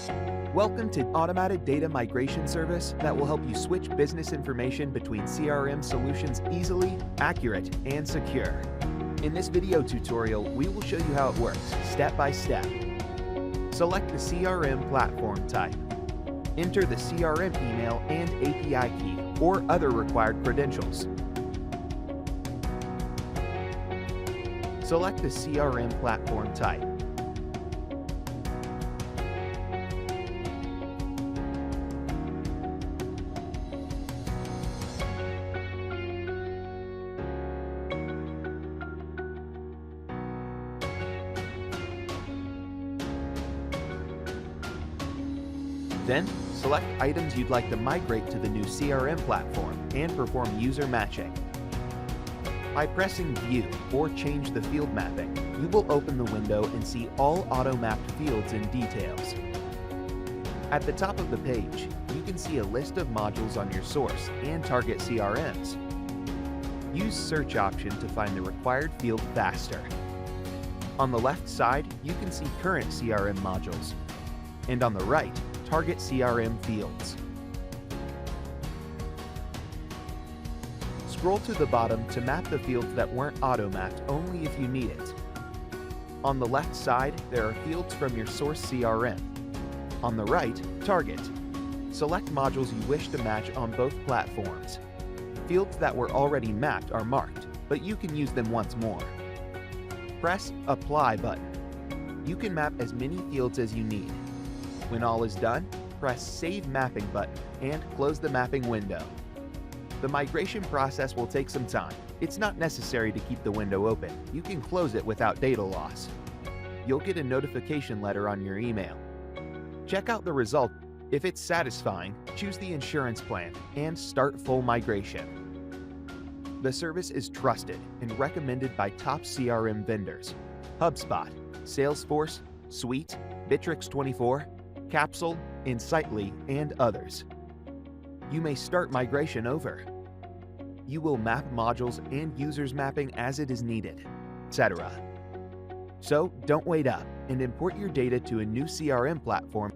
Welcome to Automated Data Migration Service that will help you switch business information between CRM solutions easily, accurate, and secure. In this video tutorial, we will show you how it works, step by step. Select the CRM platform type. Enter the CRM email and API key or other required credentials. Select the CRM platform type. Then, select items you'd like to migrate to the new CRM platform and perform user matching. By pressing View or Change the Field Mapping, you will open the window and see all auto-mapped fields and details. At the top of the page, you can see a list of modules on your source and target CRMs. Use Search option to find the required field faster. On the left side, you can see current CRM modules, and on the right, target CRM fields. Scroll to the bottom to map the fields that weren't auto-mapped only if you need it. On the left side, there are fields from your source CRM. On the right, target. Select modules you wish to match on both platforms. Fields that were already mapped are marked, but you can use them once more. Press Apply button. You can map as many fields as you need. When all is done, press Save Mapping button and close the mapping window. The migration process will take some time. It's not necessary to keep the window open. You can close it without data loss. You'll get a notification letter on your email. Check out the result. If it's satisfying, choose the insurance plan and start full migration. The service is trusted and recommended by top CRM vendors: HubSpot, Salesforce, Suite, Bitrix24, Capsule, Insightly, and others. You may start migration over. You will map modules and users mapping as it is needed, etc. So don't wait up and import your data to a new CRM platform